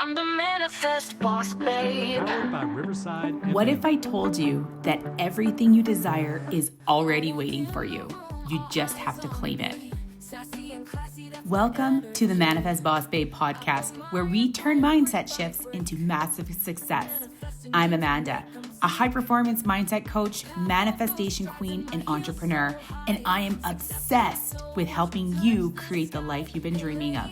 I'm the manifest boss, babe. Powered by Riverside What FM. if I told you that everything you desire is already waiting for you? You just have to claim it. Welcome to the Manifest Boss Babe podcast, where we turn mindset shifts into massive success. I'm Amanda, a high-performance mindset coach, manifestation queen, and entrepreneur, and I am obsessed with helping you create the life you've been dreaming of.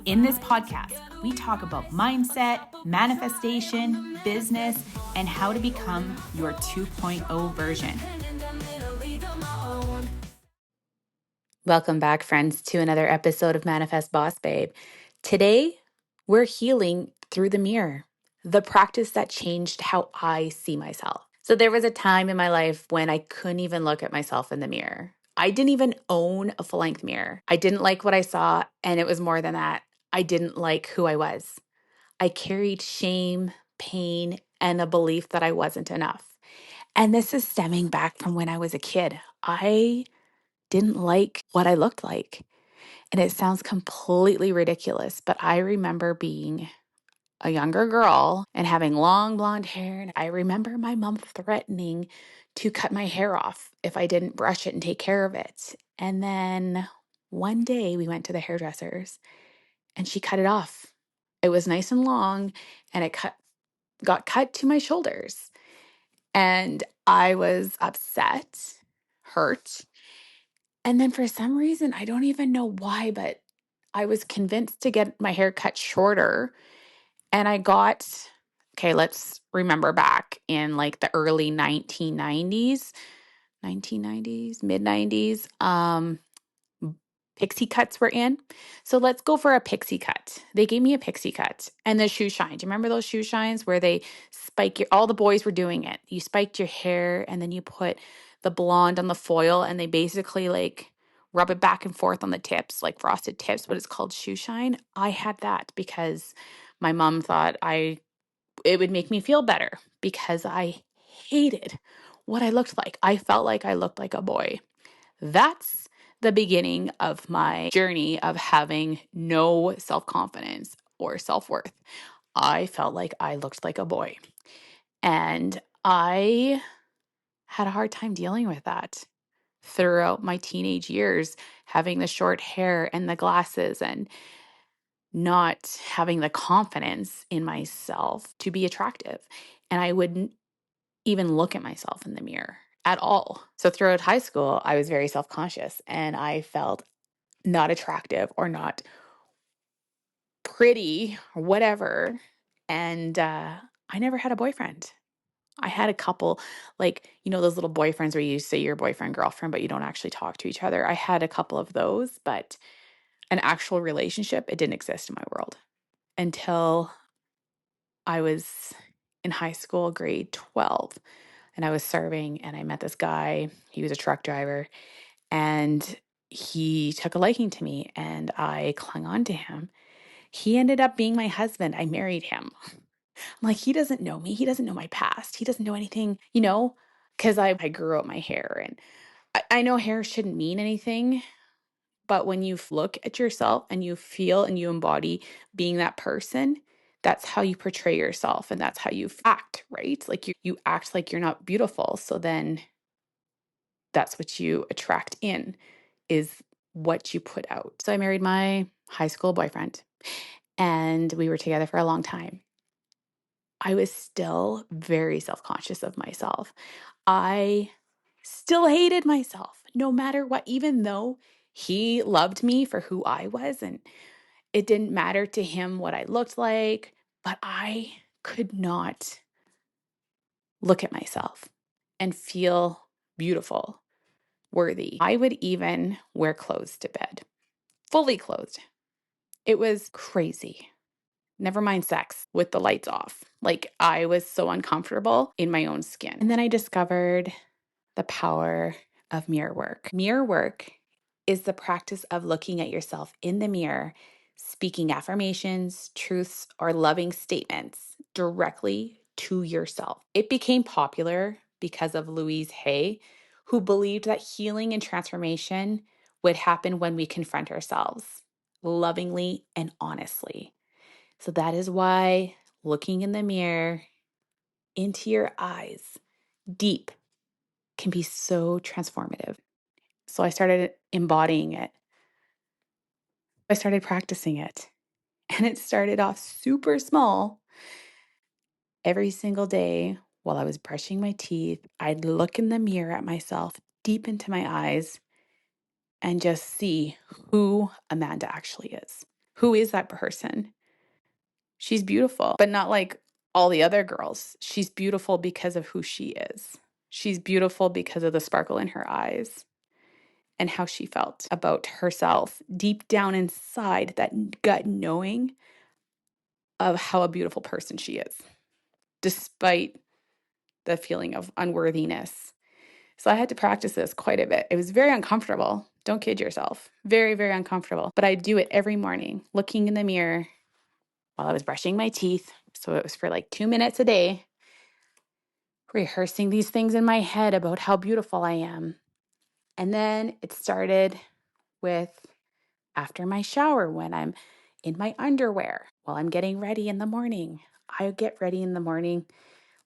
In this podcast, we talk about mindset, manifestation, business, and how to become your 2.0 version. Welcome back, friends, to another episode of Manifest Boss Babe. Today, we're healing through the mirror, the practice that changed how I see myself. So there was a time in my life when I couldn't even look at myself in the mirror. I didn't even own a full-length mirror. I didn't like what I saw, and it was more than that. I didn't like who I was. I carried shame, pain, and a belief that I wasn't enough. And this is stemming back from when I was a kid. I didn't like what I looked like. And it sounds completely ridiculous, but I remember being a younger girl and having long blonde hair. And I remember my mom threatening to cut my hair off if I didn't brush it and take care of it. And then one day we went to the hairdressers and she cut it off. It was nice and long and it got cut to my shoulders. And I was upset, hurt. And then for some reason, I don't even know why, but I was convinced to get my hair cut shorter. And okay, let's remember back in like the early 1990s, mid 90s. Pixie cuts were in. So let's go for a pixie cut. They gave me a pixie cut and the shoe shine. Do you remember those shoe shines where they all the boys were doing it. You spiked your hair and then you put the blonde on the foil and they basically like rub it back and forth on the tips, like frosted tips, but it's called shoe shine. I had that because my mom thought it would make me feel better because I hated what I looked like. I felt like I looked like a boy. That's the beginning of my journey of having no self-confidence or self-worth. I felt like I looked like a boy. And I had a hard time dealing with that throughout my teenage years, having the short hair and the glasses and not having the confidence in myself to be attractive. And I wouldn't even look at myself in the mirror at all. So throughout high school, I was very self-conscious and I felt not attractive or not pretty or whatever. And I never had a boyfriend. I had a couple, like, those little boyfriends where you say you're boyfriend, girlfriend, but you don't actually talk to each other. I had a couple of those, but an actual relationship, it didn't exist in my world until I was in high school, grade 12. And I was serving and I met this guy. He was a truck driver and he took a liking to me and I clung on to him. He ended up being my husband. I married him. I'm like, he doesn't know me. He doesn't know my past. He doesn't know anything, because I grew out my hair. And I know hair shouldn't mean anything, but when you look at yourself and you feel and you embody being that person, that's how you portray yourself and that's how you act, right? Like you act like you're not beautiful. So then that's what you attract in is what you put out. So I married my high school boyfriend and we were together for a long time. I was still very self-conscious of myself. I still hated myself no matter what, even though he loved me for who I was and it didn't matter to him what I looked like, but I could not look at myself and feel beautiful, worthy. I would even wear clothes to bed, fully clothed. It was crazy. Never mind sex with the lights off. Like I was so uncomfortable in my own skin. And then I discovered the power of mirror work. Mirror work is the practice of looking at yourself in the mirror, speaking affirmations, truths, or loving statements directly to yourself. It became popular because of Louise Hay, who believed that healing and transformation would happen when we confront ourselves lovingly and honestly. So that is why looking in the mirror into your eyes, deep, can be so transformative. So I started embodying it. I started practicing it. And it started off super small. Every single day while I was brushing my teeth, I'd look in the mirror at myself deep into my eyes and just see who Amanda actually is. Who is that person? She's beautiful, but not like all the other girls. She's beautiful because of who she is. She's beautiful because of the sparkle in her eyes and how she felt about herself deep down inside, that gut knowing of how a beautiful person she is, despite the feeling of unworthiness. So I had to practice this quite a bit. It was very uncomfortable. Don't kid yourself. Very, very uncomfortable. But I do it every morning, looking in the mirror while I was brushing my teeth. So it was for like 2 minutes a day, rehearsing these things in my head about how beautiful I am. And then it started with after my shower when I'm in my underwear while I'm getting ready in the morning. I get ready in the morning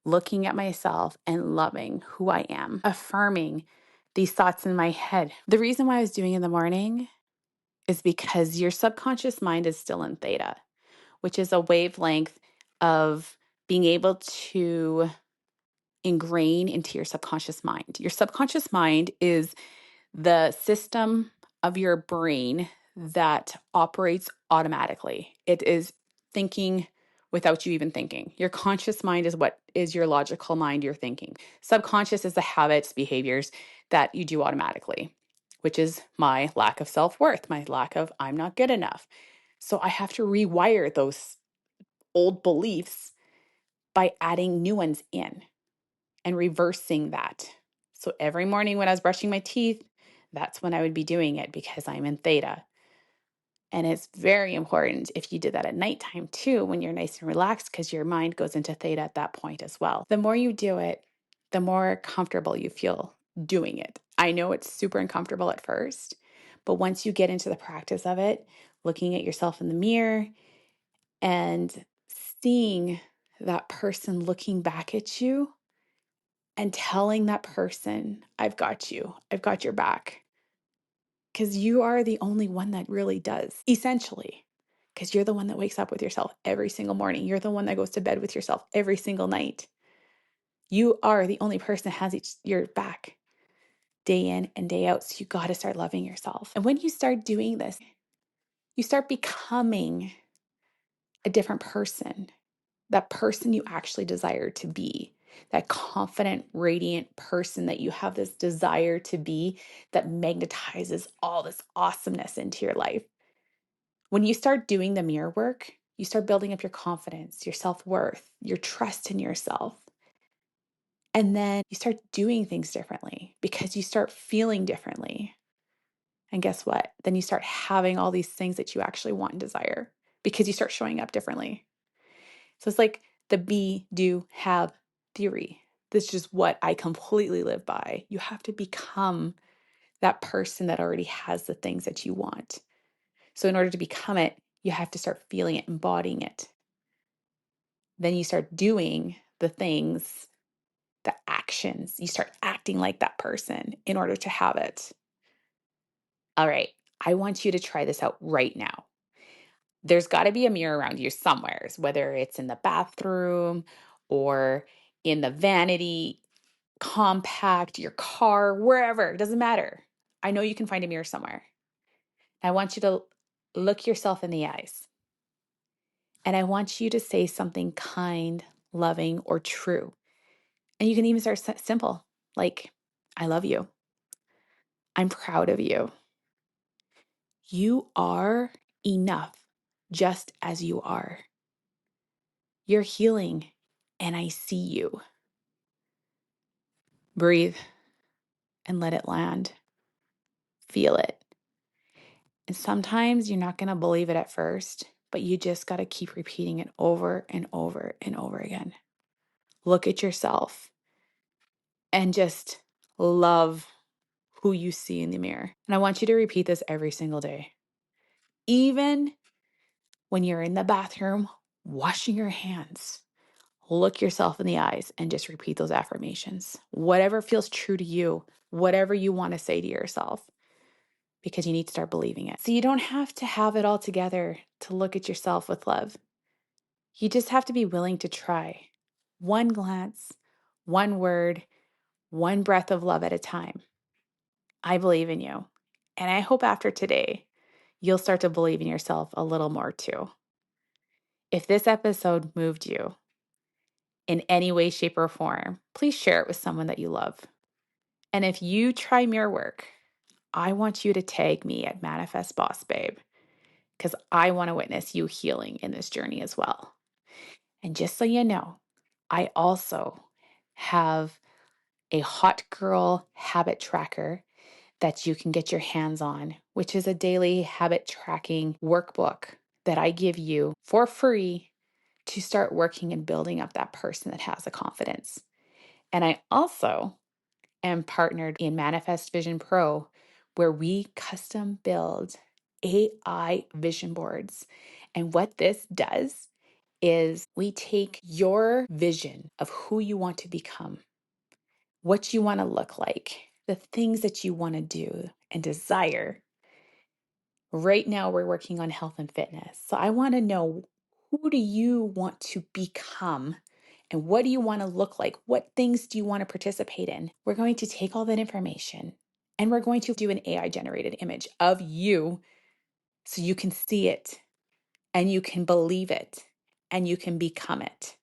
looking at myself and loving who I am, affirming these thoughts in my head. The reason why I was doing it in the morning is because your subconscious mind is still in theta, which is a wavelength of being able to ingrain into your subconscious mind. Your subconscious mind is the system of your brain that operates automatically. It is thinking without you even thinking. Your conscious mind is what is your logical mind, you're thinking. Subconscious is the habits, behaviors that you do automatically, which is my lack of self-worth, my lack of I'm not good enough. So I have to rewire those old beliefs by adding new ones in and reversing that. So every morning when I was brushing my teeth, that's when I would be doing it because I'm in theta. And it's very important if you did that at nighttime too, when you're nice and relaxed, because your mind goes into theta at that point as well. The more you do it, the more comfortable you feel doing it. I know it's super uncomfortable at first, but once you get into the practice of it, looking at yourself in the mirror and seeing that person looking back at you and telling that person, I've got you, I've got your back. Because you are the only one that really does, essentially. Because you're the one that wakes up with yourself every single morning. You're the one that goes to bed with yourself every single night. You are the only person that has your back day in and day out. So you got to start loving yourself. And when you start doing this, you start becoming a different person, that person you actually desire to be, that confident, radiant person that you have this desire to be that magnetizes all this awesomeness into your life. When you start doing the mirror work, you start building up your confidence, your self-worth, your trust in yourself. And then you start doing things differently because you start feeling differently. And guess what? Then you start having all these things that you actually want and desire because you start showing up differently. So it's like the be, do, have theory. This is just what I completely live by. You have to become that person that already has the things that you want. So in order to become it, you have to start feeling it, embodying it. Then you start doing the things, the actions. You start acting like that person in order to have it. All right, I want you to try this out right now. There's got to be a mirror around you somewhere, whether it's in the bathroom or in the vanity compact, your car, wherever, it doesn't matter. I know you can find a mirror somewhere. I want you to look yourself in the eyes. And I want you to say something kind, loving, or true. And you can even start simple, like, I love you. I'm proud of you. You are enough just as you are. You're healing, and I see you. Breathe and let it land. Feel it. And sometimes you're not going to believe it at first, but you just got to keep repeating it over and over and over again. Look at yourself and just love who you see in the mirror. And I want you to repeat this every single day. Even when you're in the bathroom washing your hands, look yourself in the eyes and just repeat those affirmations. Whatever feels true to you, whatever you want to say to yourself, because you need to start believing it. So you don't have to have it all together to look at yourself with love. You just have to be willing to try one glance, one word, one breath of love at a time. I believe in you. And I hope after today, you'll start to believe in yourself a little more too. If this episode moved you in any way, shape, or form, please share it with someone that you love. And if you try mirror work, I want you to tag me at Manifest Boss Babe because I want to witness you healing in this journey as well. And just so you know, I also have a hot girl habit tracker that you can get your hands on, which is a daily habit tracking workbook that I give you for free to start working and building up that person that has the confidence. And I also am partnered in Manifest Vision Pro, where we custom build AI vision boards. And what this does is we take your vision of who you want to become, what you want to look like, the things that you want to do and desire. Right now, we're working on health and fitness. So I want to know, who do you want to become? And what do you want to look like? What things do you want to participate in? We're going to take all that information and we're going to do an AI generated image of you so you can see it and you can believe it and you can become it.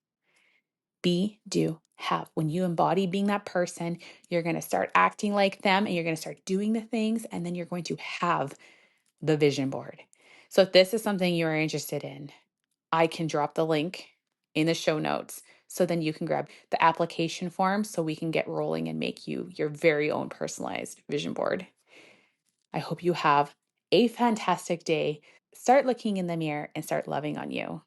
Be, do, have. When you embody being that person, you're going to start acting like them and you're going to start doing the things, and then you're going to have the vision board. So if this is something you're interested in, I can drop the link in the show notes so then you can grab the application form so we can get rolling and make you your very own personalized vision board. I hope you have a fantastic day. Start looking in the mirror and start loving on you.